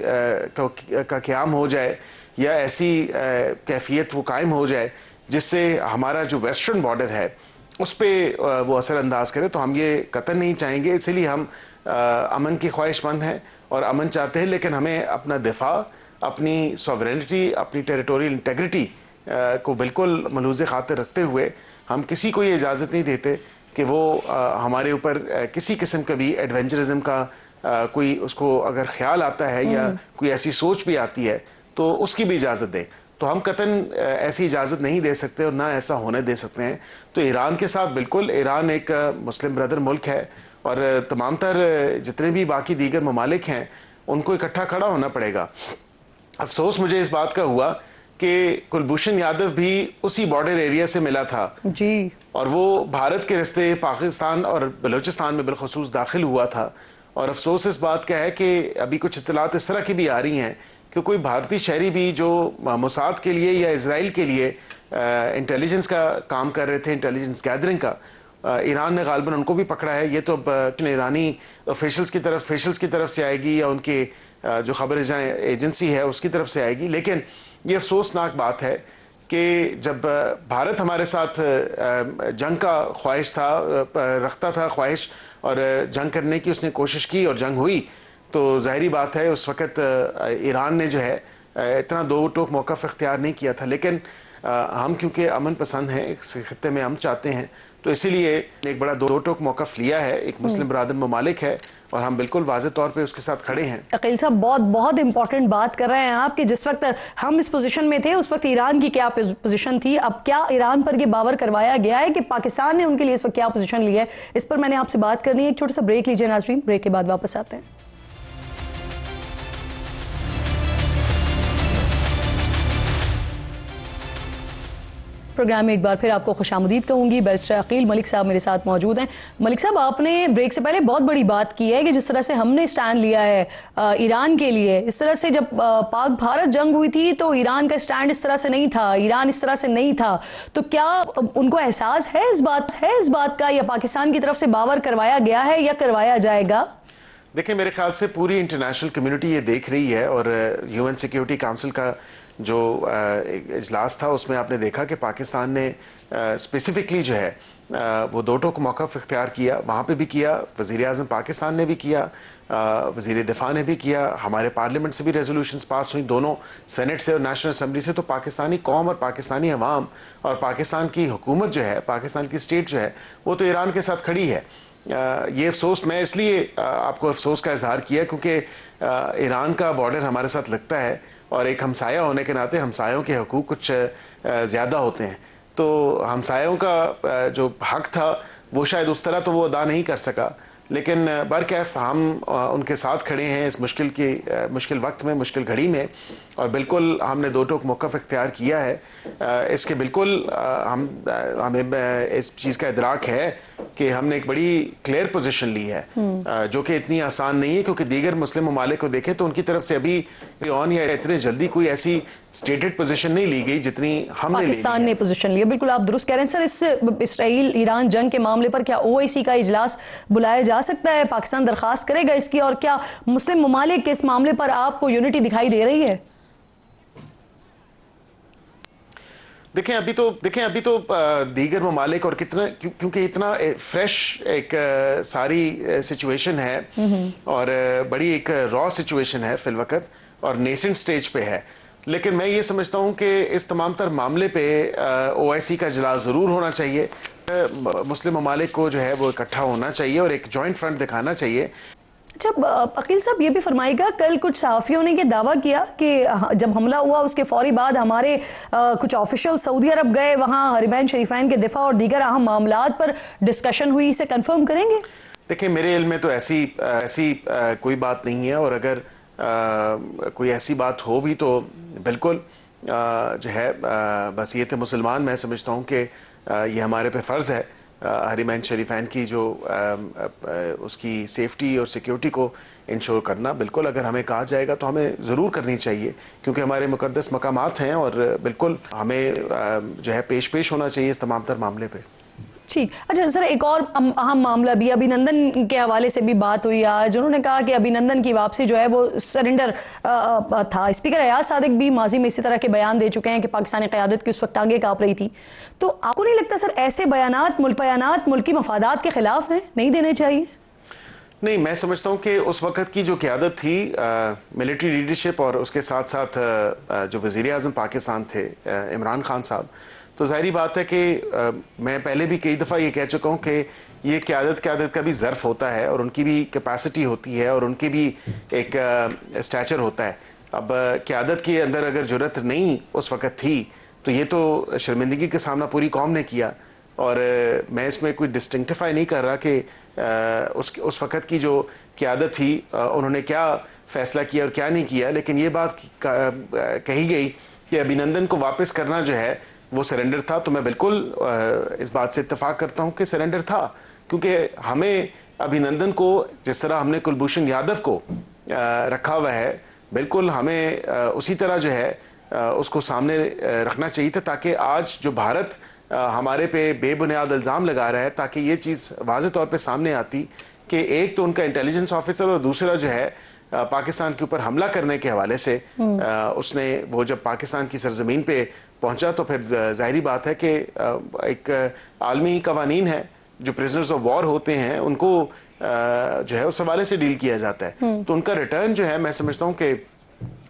का क़याम हो जाए या ऐसी कैफियत वो कायम हो जाए जिससे हमारा जो वेस्टर्न बॉर्डर है उस पर वो असरअंदाज करे। तो हम ये कतई नहीं चाहेंगे, इसीलिए हम अमन की ख्वाहिशमंद हैं और अमन चाहते हैं, लेकिन हमें अपना दिफा, अपनी सॉवरेनिटी, अपनी टेरिटोरियल इंटेग्रिटी को बिल्कुल मलूज़ खातिर रखते हुए हम किसी को ये इजाज़त नहीं देते कि वो हमारे ऊपर किसी किस्म का भी एडवेंचरिज्म का कोई उसको अगर ख्याल आता है या कोई ऐसी सोच भी आती है तो उसकी भी इजाज़त दें। तो हम कतन ऐसी इजाज़त नहीं दे सकते और ना ऐसा होने दे सकते हैं। तो ईरान के साथ बिल्कुल, ईरान एक मुस्लिम ब्रदर मुल्क है और तमाम तर जितने भी बाकी दीगर ममालिक हैं उनको इकट्ठा खड़ा होना पड़ेगा। अफसोस मुझे इस बात का हुआ कि कुलभूषण यादव भी उसी बॉर्डर एरिया से मिला था जी, और वो भारत के रास्ते पाकिस्तान और बलूचिस्तान में बिलखसूस दाखिल हुआ था। और अफसोस इस बात का है कि अभी कुछ इत्तलात इस तरह की भी आ रही हैं कि कोई भारतीय शहरी भी जो मोसाद के लिए या इजराइल के लिए इंटेलिजेंस का काम कर रहे थे, इंटेलिजेंस गैदरिंग का, ईरान ने गालबन उनको भी पकड़ा है। ये तो ईरानी ऑफिशियल्स की तरफ से आएगी या उनके जो खबर एजेंसी है उसकी तरफ से आएगी। लेकिन ये अफसोसनाक बात है कि जब भारत हमारे साथ जंग का ख्वाहिश रखता था ख्वाहिश और जंग करने की उसने कोशिश की और जंग हुई, तो ज़ाहिरी बात है उस वक़्त ईरान ने जो है इतना दो टोक मौक़िफ़ इख्तियार नहीं किया था। लेकिन हम क्योंकि अमन पसंद हैं, इस खित्ते में हम चाहते हैं, तो इसीलिए एक बड़ा दो टोक मौक़िफ़ लिया है। एक मुस्लिम बरादर ममालिक है और हम बिल्कुल वाज़े तौर पे उसके साथ खड़े हैं। अकील साहब, बहुत इंपॉर्टेंट बात कर रहे हैं आप कि जिस वक्त हम इस पोजीशन में थे उस वक्त ईरान की क्या पोजीशन थी, अब क्या ईरान पर ये बावर करवाया गया है कि पाकिस्तान ने उनके लिए इस वक्त क्या पोजीशन ली है, इस पर मैंने आपसे बात करनी है। एक छोटा सा ब्रेक लीजिए नाज़रीन, ब्रेक के बाद वापस आते हैं। प्रोग्राम में एक बार फिर आपको खुशामदीद कहूँगी। बैरिस्टर अकील मलिक साहब मेरे साथ मौजूद हैं। मलिक साहब, आपने ब्रेक से पहले बहुत बड़ी बात की है कि जिस तरह से हमने स्टैंड लिया है ईरान के लिए, इस तरह से जब पाक भारत जंग हुई थी तो ईरान का स्टैंड इस तरह से नहीं था, ईरान इस तरह से नहीं था। तो क्या उनको एहसास है इस बात का, या पाकिस्तान की तरफ से बावर करवाया गया है या करवाया जाएगा? देखिए, मेरे ख्याल से पूरी इंटरनेशनल कम्युनिटी ये देख रही है और UN सिक्योरिटी काउंसिल का जो इजलास था उसमें आपने देखा कि पाकिस्तान ने स्पेसिफिकली जो है वो दो टोक मौक़िफ़ इख्तियार किया, वहाँ पे भी किया, वज़ीर आज़म पाकिस्तान ने भी किया, वज़ीर दिफा ने भी किया, हमारे पार्लियामेंट से भी रेजोल्यूशंस पास हुई, दोनों सेनेट से और नेशनल असम्बली से। तो पाकिस्तानी कौम और पाकिस्तानी अवाम और पाकिस्तान की हुकूमत जो है, पाकिस्तान की स्टेट जो है, वो तो ईरान के साथ खड़ी है। ये अफसोस मैं इसलिए आपको अफसोस का इजहार किया क्योंकि ईरान का बॉर्डर हमारे साथ लगता है और एक हमसाया होने के नाते हमसायों के हकूक़ कुछ ज़्यादा होते हैं। तो हमसायों का जो हक था वो शायद उस तरह तो वो अदा नहीं कर सका, लेकिन बरकैफ हम उनके साथ खड़े हैं इस मुश्किल वक्त में, मुश्किल घड़ी में, और बिल्कुल हमने दो टोक मौक़िफ़ इख्तियार किया है। इसके बिल्कुल हमें इस चीज़ का इदराक है कि हमने एक बड़ी क्लियर पोजीशन ली है, जो कि इतनी आसान नहीं है, क्योंकि दीगर मुस्लिम ममालिक को देखें तो उनकी तरफ से अभी ऑन या इतने जल्दी कोई ऐसी स्टेटेड पोजीशन नहीं ली गई जितनी हमने पाकिस्तान ने पोजीशन ली है। बिल्कुल आप दुरुस्त कह रहे हैं सर। इस इसराइल ईरान जंग के मामले पर क्या OIC का इजलास बुलाया जा सकता है? पाकिस्तान दरखास्त करेगा इसकी? और क्या मुस्लिम ममालिक के इस मामले पर आपको यूनिटी दिखाई दे रही है? देखें अभी तो दीगर ममालिक और कितना, क्योंकि इतना फ्रेश एक सारी सिचुएशन है और बड़ी एक रॉ सिचुएशन है फिल वक्त और नेसेंट स्टेज पे है। लेकिन मैं ये समझता हूँ कि इस तमाम तर मामले पे OIC का इजलास ज़रूर होना चाहिए। मुस्लिम ममालिक को जो है वो इकट्ठा होना चाहिए और एक जॉइंट फ्रंट दिखाना चाहिए। अच्छा अकील साहब, ये भी फरमाइएगा, कल कुछ सहाफ़ियों ने ये दावा किया कि जब हमला हुआ उसके फौरी बाद हमारे कुछ ऑफिशियल सऊदी अरब गए, वहाँ हरमैन शरीफैन के दिफा और दीगर अहम मामलात पर डिस्कशन हुई, इसे कंफर्म करेंगे? देखिए, मेरे इल्म में तो ऐसी कोई बात नहीं है, और अगर कोई ऐसी बात हो भी तो बिल्कुल जो है बसीयत मुसलमान, मैं समझता हूँ कि ये हमारे पे फ़र्ज़ है हरमैन शरीफैन की जो उसकी सेफ्टी और सिक्योरिटी को इंश्योर करना। बिल्कुल अगर हमें कहा जाएगा तो हमें ज़रूर करनी चाहिए, क्योंकि हमारे मुक़द्दस मकामात हैं, और बिल्कुल हमें जो है पेश होना चाहिए इस तमाम तर मामले पे। ठीक। अच्छा सर, एक और अहम मामला भी, अभिनंदन के हवाले से भी बात हुई आज। उन्होंने कहा कि अभिनंदन की वापसी जो है वो सरेंडर था। स्पीकर अयाज सादिक भी माजी में इसी तरह के बयान दे चुके हैं कि पाकिस्तानी क़यादत की उस वक्त टांगे काँप रही थी। तो आपको नहीं लगता सर ऐसे बयानात मुल्की मफादात के खिलाफ हैं, नहीं देने चाहिए? नहीं, मैं समझता हूँ कि उस वक़्त की जो क़यादत थी, मिलिट्री लीडरशिप, और उसके साथ साथ जो वज़ीर आज़म पाकिस्तान थे इमरान खान साहब, तो ज़ाहिरी बात है कि मैं पहले भी कई दफ़ा ये कह चुका हूँ कि ये क़यादत का भी ज़र्फ़ होता है, और उनकी भी कैपेसिटी होती है, और उनकी भी एक स्टैचर होता है। अब क़यादत के अंदर अगर ज़रूरत नहीं उस वक़्त थी, तो ये तो शर्मिंदगी का सामना पूरी कौम ने किया, और मैं इसमें कोई डिस्टिंक्टिफाई नहीं कर रहा कि उस वक़्त की जो क़यादत थी उन्होंने क्या फ़ैसला किया और क्या नहीं किया, लेकिन ये बात कही गई कि अभिनंदन को वापस करना जो है वो सरेंडर था। तो मैं बिल्कुल इस बात से इत्तेफाक करता हूँ कि सरेंडर था, क्योंकि हमें अभिनंदन को, जिस तरह हमने कुलभूषण यादव को रखा हुआ है, बिल्कुल हमें उसी तरह जो है उसको सामने रखना चाहिए था, ताकि आज जो भारत हमारे पे बेबुनियाद इल्ज़ाम लगा रहा है, ताकि ये चीज़ वाज़ेह तौर पे सामने आती कि एक तो उनका इंटेलिजेंस ऑफिसर, और दूसरा जो है पाकिस्तान के ऊपर हमला करने के हवाले से उसने, वो जब पाकिस्तान की सरजमीन पे पहुंचा तो फिर ज़ाहिरी बात है कि एक आलमी कवानीन है, जो प्रिजनर्स ऑफ वॉर होते हैं उनको जो है उस हवाले से डील किया जाता है। तो उनका रिटर्न जो है, मैं समझता हूँ कि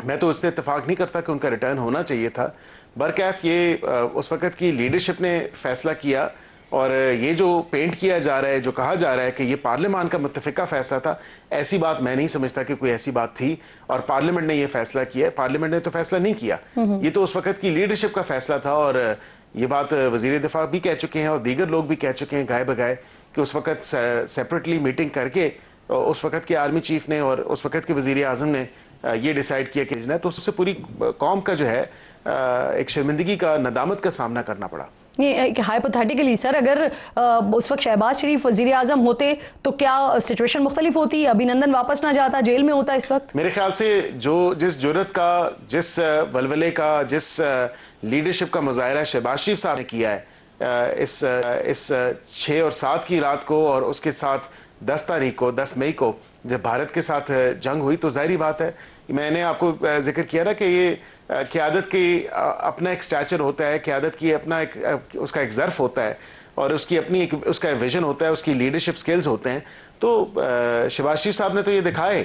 मैं तो इससे इत्तेफाक नहीं करता कि उनका रिटर्न होना चाहिए था। बरकैफ ये उस वक़्त की लीडरशिप ने फैसला किया, और ये जो पेंट किया जा रहा है, जो कहा जा रहा है कि ये पार्लियामान का मुत्तफ़िका फैसला था, ऐसी बात मैं नहीं समझता कि कोई ऐसी बात थी, और पार्लियामेंट ने ये फैसला किया है। पार्लियामेंट ने तो फैसला नहीं किया, ये तो उस वक़्त की लीडरशिप का फैसला था, और ये बात वज़ीर दिफा भी कह चुके हैं और दीगर लोग भी कह चुके हैं गाए बगाए कि उस वक़्त सेपरेटली मीटिंग करके उस वक़्त के आर्मी चीफ ने और उस वक़्त के वज़ीर आज़म ने ये डिसाइड किया कि भेजना है, तो उससे पूरी कौम का जो है एक शर्मिंदगी का, नदामत का सामना करना पड़ा। ये हाइपोथेटिकली सर, अगर उस वक्त शहबाज शरीफ वजीर आजम होते तो क्या सिचुएशन मुख्तलिफ होती? अभिनंदन वापस ना जाता, जेल में होता इस वक्त? मेरे ख्याल से जिस जुर्रत का, जिस वलवले का, जिस लीडरशिप का मुजाहरा शहबाज शरीफ साहब ने किया है इस 6 और 7 की रात को, और उसके साथ 10 तारीख को, 10 मई को जब भारत के साथ जंग हुई, तो जाहिर बात है, मैंने आपको जिक्र किया ना कि ये क़यादत की अपना एक स्टैचर होता है, क़यादत की अपना एक उसका एक ज़र्फ़ होता है, और उसकी अपनी एक उसका विजन होता है, उसकी लीडरशिप स्किल्स होते हैं। तो शहबाज शरीफ साहब ने तो ये दिखाए,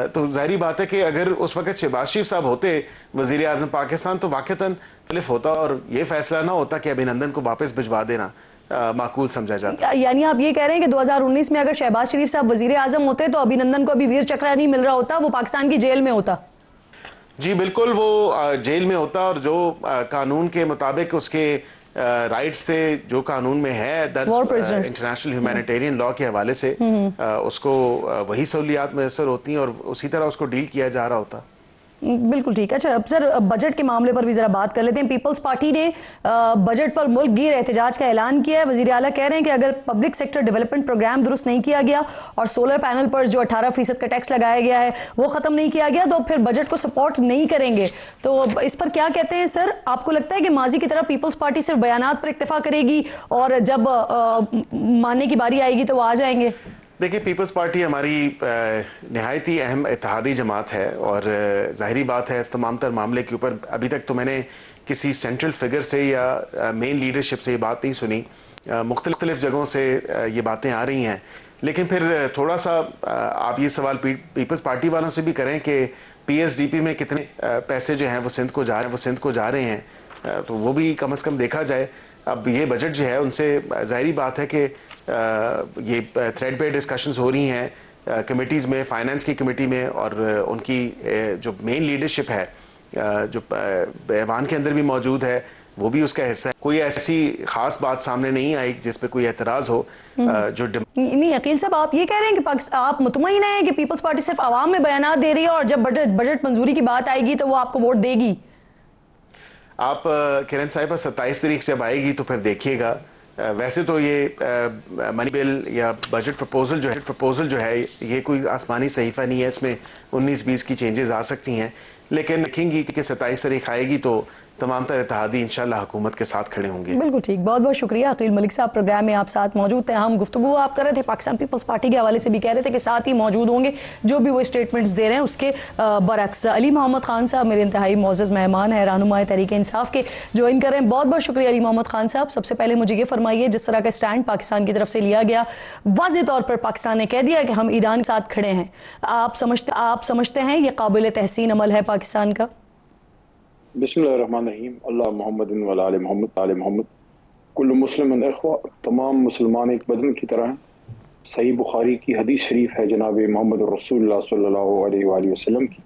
तो जाहिर बात है कि अगर उस वक़्त शहबाज शरीफ साहब होते वज़ीर आज़म पाकिस्तान, तो वाक़तन मुख्तलिफ होता, और ये फैसला ना होता कि अभिनंदन को वापस भिजवा देना माकूल समझा जाता। यानी आप ये कह रहे हैं कि 2019 में अगर शहबाज शरीफ साहब वजीर आजम होते तो अभिनंदन को अभी वीर चक्र नहीं मिल रहा होता, वो पाकिस्तान की जेल में होता? जी बिल्कुल, वो जेल में होता, और जो कानून के मुताबिक उसके राइट्स थे, जो कानून में है इंटरनेशनल ह्यूमैनिटेरियन लॉ के हवाले से, उसको वही सहूलियात मैसर होती हैं, और उसी तरह उसको डील किया जा रहा होता। बिल्कुल ठीक। अच्छा अब सर, बजट के मामले पर भी जरा बात कर लेते हैं। पीपल्स पार्टी ने बजट पर मुल्क गिर एहतजाज का ऐलान किया है। वज़ीर आला कह रहे हैं कि अगर पब्लिक सेक्टर डेवलपमेंट प्रोग्राम दुरुस्त नहीं किया गया और सोलर पैनल पर जो 18% का टैक्स लगाया गया है वो ख़त्म नहीं किया गया, तो फिर बजट को सपोर्ट नहीं करेंगे। तो इस पर क्या कहते हैं सर? आपको लगता है कि माजी की तरह पीपल्स पार्टी सिर्फ बयानात पर इक्तफा करेगी और जब मानने की बारी आएगी तो वो आ जाएंगे? देखिए, पीपल्स पार्टी हमारी नहायत ही अहम इत्तेहादी जमात है, और ज़ाहिरी बात है इस तमाम तर मामले के ऊपर अभी तक तो मैंने किसी सेंट्रल फिगर से या मेन लीडरशिप से ये बात नहीं सुनी। मुख्तलिफ जगहों से ये बातें आ रही हैं, लेकिन फिर थोड़ा सा आप ये सवाल पीपल्स पार्टी वालों से भी करें कि PSDP में कितने पैसे जो हैं वो सिंध को जा रहे हैं, तो वो भी कम से कम देखा जाए। अब ये बजट जो है, उनसे ज़ाहिरी बात है कि ये थ्रेड पे डिस्कशंस हो रही हैं कमेटीज़ में, फाइनेंस की कमेटी में, और उनकी जो मेन लीडरशिप है जो ऐवान के अंदर भी मौजूद है, वो भी उसका हिस्सा है। कोई ऐसी खास बात सामने नहीं आई जिस पे कोई एतराज़ हो। जो नहीं, अकील साहब आप ये कह रहे हैं कि आप मुतमईन हैं कि पीपल्स पार्टी सिर्फ आवाम में बयानात दे रही है और जब बजट मंजूरी की बात आएगी तो वो आपको वोट देगी? आप किरण साहिबा 27 तारीख जब आएगी तो फिर देखिएगा। वैसे तो ये मनी बिल या बजट प्रपोजल जो है ये कोई आसमानी सहीफा नहीं है, इसमें 19-20 की चेंजेस आ सकती हैं, लेकिन देखेंगी कि 27 तारीख आएगी तो तमाम तर इत्तेहादी इंशाल्लाह हुकूमत के साथ खड़े होंगे। बिल्कुल ठीक, बहुत बहुत शुक्रिया अकील मलिक साहब, प्रोग्राम में आप साथ मौजूद थे। हम गुफ्तगू आप कर रहे थे पाकिस्तान पीपल्स पार्टी के हवाले से भी कह रहे थे कि साथ ही मौजूद होंगे जो भी वो स्टेटमेंट्स दे रहे हैं उसके बरक्स। अली मोहम्मद खान साहब मेरे इंतहाई मोअज़्ज़ज़ मेहमान है, रहनुमाए तहरीक इंसाफ के, ज्वाइन कर रहे हैं। बहुत बहुत शुक्रिया अली मोहम्मद खान साहब। सबसे पहले मुझे ये फरमाइए, जिस तरह का स्टैंड पाकिस्तान की तरफ से लिया गया, वाज़ेह तौर पर पाकिस्तान ने कह दिया कि हम ईरान के साथ खड़े हैं, आप समझते हैं ये काबिल तहसीन अमल है पाकिस्तान का? बिस्मिल्लाहिर्रहमानिर्रहीम, अल्लाह मोहम्मद व आले मोहम्मद, कुल्लु मुस्लिमन इख्वा, तमाम मुसलमान एक बदन की तरह हैं। सही बुखारी की हदीस शरीफ है जनाब मोहम्मद रसूलुल्लाह सल्लल्लाहु अलैहि वसल्लम की।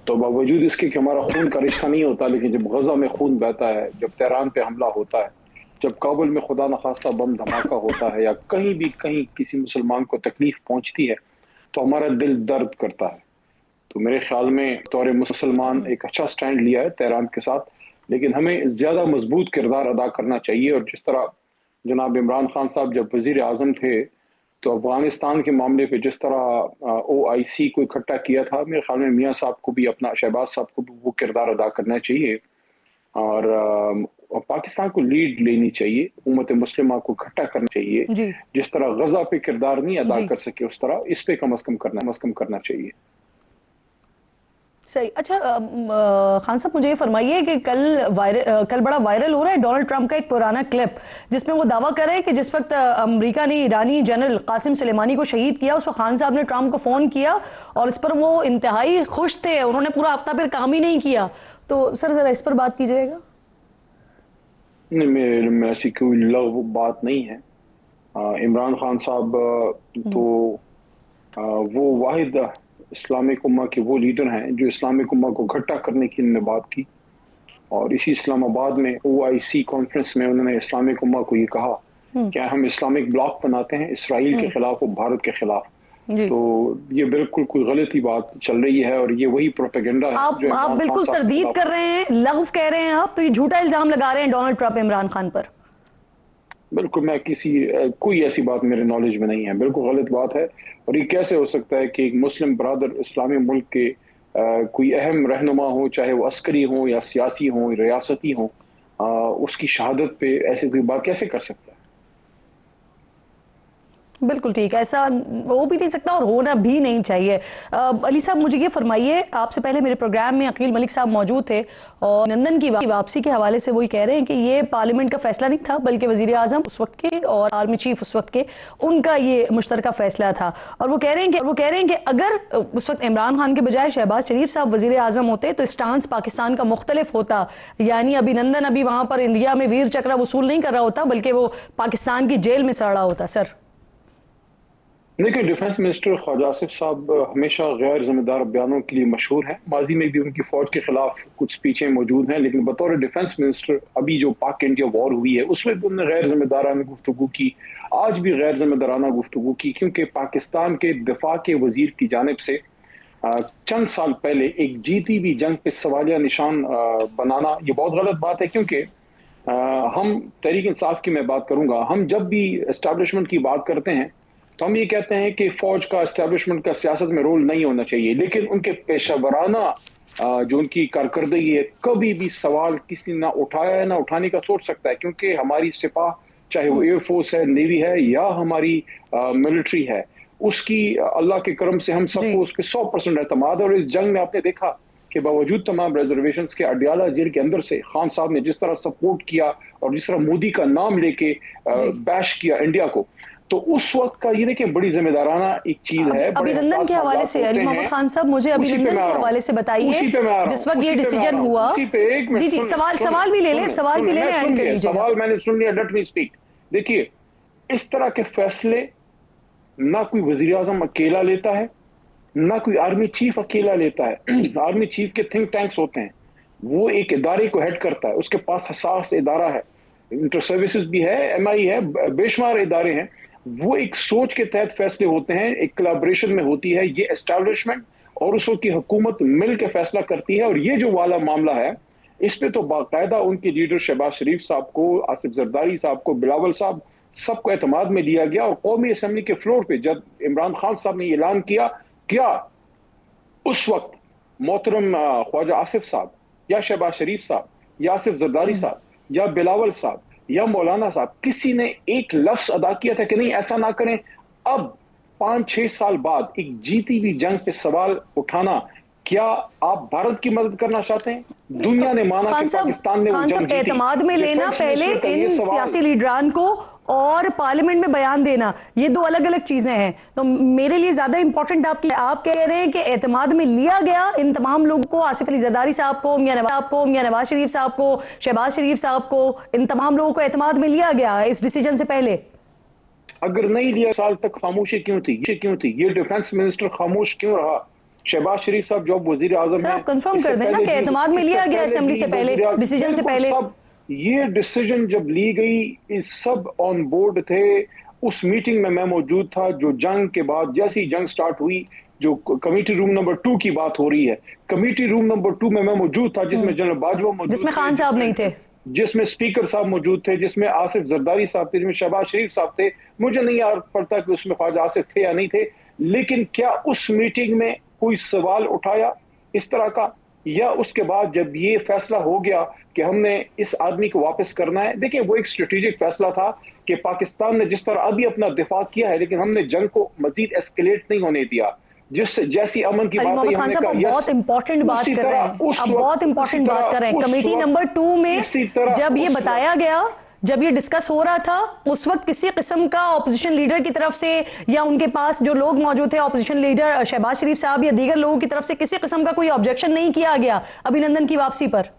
तो बावजूद इसके कि हमारा खून का रिश्ता नहीं होता, लेकिन जब गजा में खून बहता है, जब तेहरान पे हमला होता है, जब काबुल में खुदा न खास्ता बम धमाका होता है, या कहीं किसी मुसलमान को तकलीफ पहुंचती है, तो हमारा दिल दर्द करता है। तो मेरे ख्याल में तौर मुसलमान एक अच्छा स्टैंड लिया है तेहरान के साथ, लेकिन हमें ज़्यादा मजबूत किरदार अदा करना चाहिए। और जिस तरह जनाब इमरान खान साहब जब वज़ीर आज़म थे तो अफ़गानिस्तान के मामले पे जिस तरह OIC को इकट्ठा किया था, मेरे ख्याल में मियाँ साहब को भी, अपना शहबाज साहब को भी वो किरदार अदा करना चाहिए और पाकिस्तान को लीड लेनी चाहिए, उम्मत मुस्लिमा को इकट्ठा करना चाहिए। जिस तरह गजा पे किरदार नहीं अदा कर सके उस तरह इस पे कम अज़ कम करना चाहिए। सही। अच्छा खान साहब मुझे ये फरमाइए कि कल बड़ा वायरल हो रहा है डोनाल्ड ट्रंप का एक पुराना क्लिप जिसमें वो दावा कर रहे हैं कि जिस वक्त अमेरिका ने ईरानी जनरल कासिम सुलेमानी को शहीद किया, उस वक्त खान साहब ने ट्रंप को फ़ोन किया और इस पर वो इंतहाई खुश थे, उन्होंने पूरा हफ्ता फिर काम ही नहीं किया। तो सर ज़रा इस पर बात कीजिएगा। नहीं, मेरे में ऐसी कोई लव बात नहीं है। इमरान खान साहब तो वो वाहिद इस्लामिक उम्मा के वो लीडर हैं जो इस्लामिक उम्मा को इकट्ठा करने की उन्होंने बात की, और इसी इस्लामाबाद में OIC कॉन्फ्रेंस में उन्होंने इस्लामिक उम्मा को ये कहा कि हम इस्लामिक ब्लॉक बनाते हैं इसराइल के खिलाफ और भारत के खिलाफ। तो ये बिल्कुल कोई गलती बात चल रही है और ये वही प्रोपेगेंडा है। आप बिल्कुल तरदीद कर रहे हैं, लग़्व कह रहे हैं आप, तो ये झूठा इल्जाम लगा रहे हैं डोनाल्ड ट्रंप इमरान खान पर। बिल्कुल, मैं कोई ऐसी बात मेरे नॉलेज में नहीं है, बिल्कुल गलत बात है। और ये कैसे हो सकता है कि एक मुस्लिम बरादर इस्लामी मुल्क के कोई अहम रहनुमा हो, चाहे वो अस्करी हो या सियासी हो, रियासती हो, उसकी शहादत पे ऐसे कोई बात कैसे कर सकता है? बिल्कुल ठीक, ऐसा हो भी नहीं सकता और होना भी नहीं चाहिए। अली साहब मुझे ये फरमाइए, आपसे पहले मेरे प्रोग्राम में अकील मलिक साहब मौजूद थे और लंदन की वापसी के हवाले से वही कह रहे हैं कि ये पार्लियामेंट का फैसला नहीं था बल्कि वज़ीर आज़म उस वक्त के और आर्मी चीफ उस वक्त के, उनका ये मुश्तरका फैसला था। और वो कह रहे हैं कि अगर उस वक्त इमरान खान के बजाय शहबाज शरीफ साहब वज़ीर आज़म होते तो स्टांस पाकिस्तान का मुख्तलिफ होता, यानी अभिनंदन अभी वहाँ पर इंडिया में वीर चक्र वसूल नहीं कर रहा होता बल्कि वो पाकिस्तान की जेल में सड़ रहा होता। सर देखिए, डिफेंस मिनिस्टर ख्वाजा आसिफ साहब हमेशा गैर जिम्मेदार बयानों के लिए मशहूर हैं। माजी में भी उनकी फौज के खिलाफ कुछ स्पीचें मौजूद हैं, लेकिन बतौर डिफेंस मिनिस्टर अभी जो पाक इंडिया वॉर हुई है उसमें भी उन्होंने गैर जिम्मेदाराना गुफ्तगू की, आज भी गैर जिम्मेदाराना गुफ्तगू की, क्योंकि पाकिस्तान के दिफा के वजीर की जानिब से चंद साल पहले एक जीती भी जंग पे सवालिया निशान बनाना ये बहुत गलत बात है। क्योंकि हम तहरीक इंसाफ की मैं बात करूंगा, हम जब भी एस्टैब्लिशमेंट की बात करते हैं तो हम ये कहते हैं कि फौज का एस्टैब्लिशमेंट का सियासत में रोल नहीं होना चाहिए, लेकिन उनके पेशावराना जो उनकी कारकर्दगी है कभी भी सवाल किसी ना उठाया है ना उठाने का सोच सकता है। क्योंकि हमारी सिपाह, चाहे वो एयरफोर्स है, नेवी है या हमारी मिलिट्री है, उसकी अल्लाह के करम से हम सबको उस पर 100% एतमाद। और इस जंग में आपने देखा कि बावजूद तमाम रिजर्वेशंस के अडियाला जेल के अंदर से खान साहब ने जिस तरह सपोर्ट किया और जिस तरह मोदी का नाम लेके बैश किया इंडिया को, तो उस वक्त का ये देखिए बड़ी जिम्मेदाराना एक चीज है। अभिनंदन के हवाले से अली मोहम्मद खान साहब मुझे अभिनंदन के हवाले से बताइए, जिस वक्त ये डिसीजन हुआ। जी सवाल भी ले लें, सवाल भी ले लें, एंड कर लीजिए। सवाल मैंने सुन लिया, लेट मी स्पीक। देखिए, इस तरह के फैसले ना कोई वजीर आजम अकेला लेता है, ना कोई आर्मी चीफ अकेला लेता है। आर्मी चीफ के थिंक टैंक्स होते हैं, वो एक इदारे को हेड करता है, उसके पास हसास इदारा है, इंटर सर्विसेज भी है, MI है, बेशुमार इदारे हैं। वो एक सोच के तहत फैसले होते हैं, एक कोलैबोरेशन में होती है। ये एस्टैब्लिशमेंट और उस वक्त की हुकूमत मिल के फैसला करती है। और ये जो वाला मामला है, इस पे तो बाकायदा उनके लीडर शहबाज शरीफ साहब को, आसिफ जरदारी साहब को, बिलावल साहब, सबको एतमाद में लिया गया। और कौमी असम्बली के फ्लोर पे जब इमरान खान साहब ने ऐलान किया, क्या उस वक्त मोहतरम ख्वाजा आसिफ साहब या शहबाज शरीफ साहब या आसिफ जरदारी साहब या बिलावल साहब या मौलाना साहब, किसी ने एक लफ्ज अदा किया था कि नहीं ऐसा ना करें? अब 5-6 साल बाद एक जीती हुई जंग पे सवाल उठाना, क्या आप भारत की मदद करना चाहते हैं? दुनिया ने माना कि पाकिस्तान ने वो जंग जीती। एतमाद में लेना पहले इन सियासी लीडरान को और पार्लियामेंट में बयान देना, ये दो अलग अलग चीजें हैं। तो मेरे लिए ज्यादा इंपॉर्टेंट आप कह रहे हैं कि एतमाद में लिया गया इन तमाम लोगों को, आसिफ अली जरदारी साहब को, मियां नवाज शरीफ साहब को, शहबाज शरीफ साहब को, इन तमाम लोगों को एतमाद में लिया गया इस डिसीजन से पहले? अगर नहीं लिया, साल तक खामोशी क्यों थी? ये डिफेंस मिनिस्टर खामोश क्यों रहा? शहबाज शरीफ साहब जो वजीर आजम हैं, कंफर्म कर देना कि एतमाद में लिया गया असेंबली से पहले, डिसीजन से पहले। ये डिसीजन जब ली गई, सब ऑन बोर्ड थे। उस मीटिंग में मैं मौजूद था, जो जंग के बाद जैसी जंग स्टार्ट हुई, जो कमेटी रूम नंबर 2 की बात हो रही है, कमेटी रूम नंबर 2 में मैं मौजूद था, जिसमें जनरल बाजवा मौजूद, जिसमें खान साहब नहीं थे, जिसमें स्पीकर साहब मौजूद थे, जिसमें आसिफ जरदारी साहब थे, जिसमें शहबाज शरीफ साहब थे। मुझे नहीं याद पड़ता कि उसमें ख्वाजा आसिफ थे या नहीं थे, लेकिन क्या उस मीटिंग में कोई सवाल उठाया इस तरह का? या उसके बाद जब ये फैसला हो गया कि हमने इस आदमी को वापस करना है? देखिए, वो एक स्ट्रेटेजिक फैसला था कि पाकिस्तान ने जिस तरह अभी अपना दिफा किया है, लेकिन हमने जंग को मजीद एस्केलेट नहीं होने दिया। जैसी अमन की बात है, बहुत इंपॉर्टेंट बात कर रहे हैं, बहुत इंपॉर्टेंट बात कर रहे हैं। कमेटी नंबर 2 में जब ये बताया गया, जब ये डिस्कस हो रहा था, उस वक्त किसी किस्म का ऑपोजिशन लीडर की तरफ से या उनके पास जो लोग मौजूद थे, ऑपोजिशन लीडर शहबाज शरीफ साहब या दीगर लोगों की तरफ से किसी किस्म का कोई ऑब्जेक्शन नहीं किया गया अभिनंदन की वापसी पर?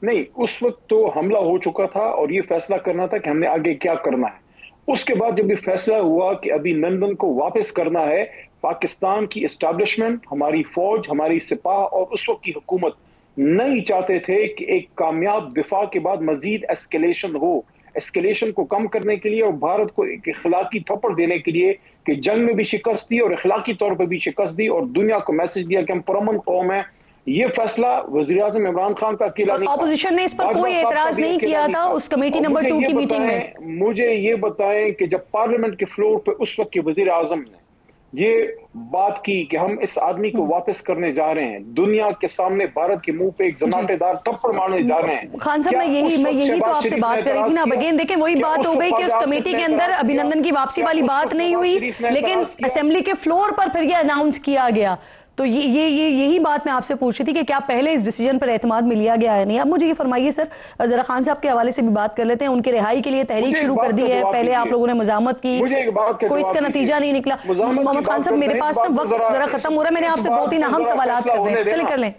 नहीं, उस वक्त तो हमला हो चुका था और ये फैसला करना था कि हमने आगे क्या करना है। उसके बाद जब ये फैसला हुआ कि अभिनंदन को वापस करना है, पाकिस्तान की एस्टैब्लिशमेंट, हमारी फौज, हमारी सिपाह और उस वक्त की हुकूमत नहीं चाहते थे कि एक कामयाब दिफा के बाद मजीद एस्केलेशन हो। एस्केलेशन को कम करने के लिए और भारत को एक इखलाकी थप्पड़ देने के लिए कि जंग में भी शिकस्त दी और इखलाकी तौर पर भी शिकस्त दी और दुनिया को मैसेज दिया कि हम पुरअमन कौम है। ये फैसला वज़ीर आज़म इमरान खान का अकेला नहीं था। ऑपोजिशन ने इस पर कोई एतराज नहीं किया था उस कमेटी नंबर 2 की मीटिंग में। मुझे ये बताएं कि जब पार्लियामेंट के फ्लोर पे उस वक्त के वज़ीर आज़म ने ये बात की कि हम इस आदमी को वापस करने जा रहे हैं, दुनिया के सामने भारत के मुंह पे एक जनाटेदार थप्पड़ मारने जा रहे हैं। खान साहब, मैं यही तो आपसे बात कर रही थी ना। अगेन देखें, वही बात हो गई कि उस कमेटी के अंदर अभिनंदन की वापसी वाली बात नहीं हुई, लेकिन असेंबली के फ्लोर पर फिर ये अनाउंस किया गया। तो यही बात मैं आपसे पूछ रही थी कि क्या पहले इस डिसीजन पर एतमाद में लिया गया है नहीं। अब मुझे ये फरमाइए सर, जरा खान साहब के हवाले से भी बात कर लेते हैं। उनके रिहाई के लिए तहरीक शुरू कर दी है, पहले आप लोगों ने मज़ामत की, कोई इसका नतीजा नहीं निकला। मोहम्मद खान साहब, मेरे पास ना वक्त जरा खत्म हो रहा है, मैंने आपसे 2-3 अहम सवाल चलिए कर लें।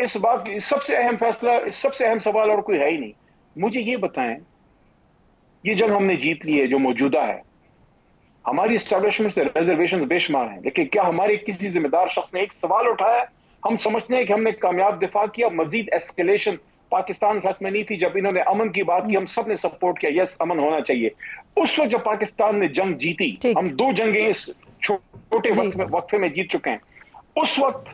इस बात की सबसे अहम फैसला, सबसे अहम सवाल और कोई है ही नहीं। मुझे ये बताएं, ये जंग हमने जीत ली है जो मौजूदा है, हमारी एस्टैब्लिशमेंट से रिजर्वेशंस बेशुमार हैं, लेकिन क्या हमारे किसी जिम्मेदार शख्स ने एक सवाल उठाया? हम समझते हैं कि हमने कामयाब दिफा किया, मजीद एस्केलेशन पाकिस्तान के हक में नहीं थी। जब इन्होंने अमन की बात की, हम सब ने सपोर्ट किया, यस अमन होना चाहिए। उस वक्त जब पाकिस्तान ने जंग जीती, हम 2 जंगें इस छोटे वक्फे में जीत चुके हैं, उस वक्त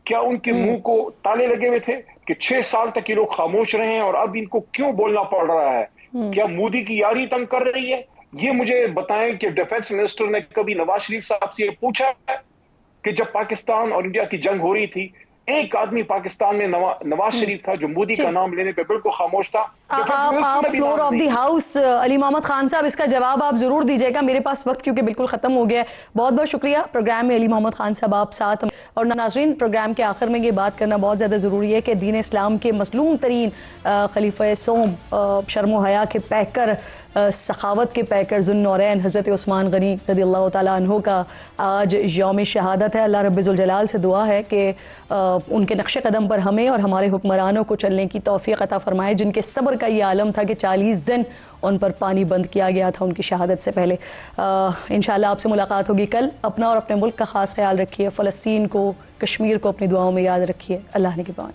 क्या उनके मुंह को ताले लगे हुए थे कि 6 साल तक ये लोग खामोश रहे हैं और अब इनको क्यों बोलना पड़ रहा है? क्या मोदी की यारी तंग कर रही है? ये मुझे बताएं कि डिफेंस मिनिस्टर ने कभी नवाज शरीफ साहब से ये पूछा है कि जब पाकिस्तान और इंडिया की जंग हो रही थी, एक आदमी पाकिस्तान में नवाज शरीफ था जो मोदी का नाम लेने पे बिल्कुल खामोश था। आप floor of the house Ali Mohammad Khan sahab, इसका जवाब आप जरूर दीजिएगा। मेरे पास वक्त क्योंकि बिल्कुल खत्म हो गया है। बहुत बहुत शुक्रिया। प्रोग्राम में अली मोहम्मद खान साहब आप साथ। और नाज़रीन, प्रोग्राम के आखिर में ये बात करना बहुत ज़्यादा ज़रूरी है कि दीन इस्लाम के मसलूम तरीन खलीफा सोम, शर्म हया के पैकर, सखावत के पैकर ज़ुन्नौरैन हज़रत उस्मान गनी रज़ियल्लाहु ताला अन्हु का आज यौम शहादत है। अल्लाह रब्बिल जलाल से दुआ है कि उनके नक्शे कदम पर हमें और हमारे हुक्मरानों को चलने की तौफीक अता फरमाए, जिनके सब्र का ये आलम था कि 40 दिन उन पर पानी बंद किया गया था उनकी शहादत से पहले। इंशाल्लाह आपसे मुलाकात होगी कल। अपना और अपने मुल्क का ख़ास ख्याल रखिए। फ़लस्तीन को, कश्मीर को अपनी दुआओं में याद रखिए। अल्लाह ने की बात।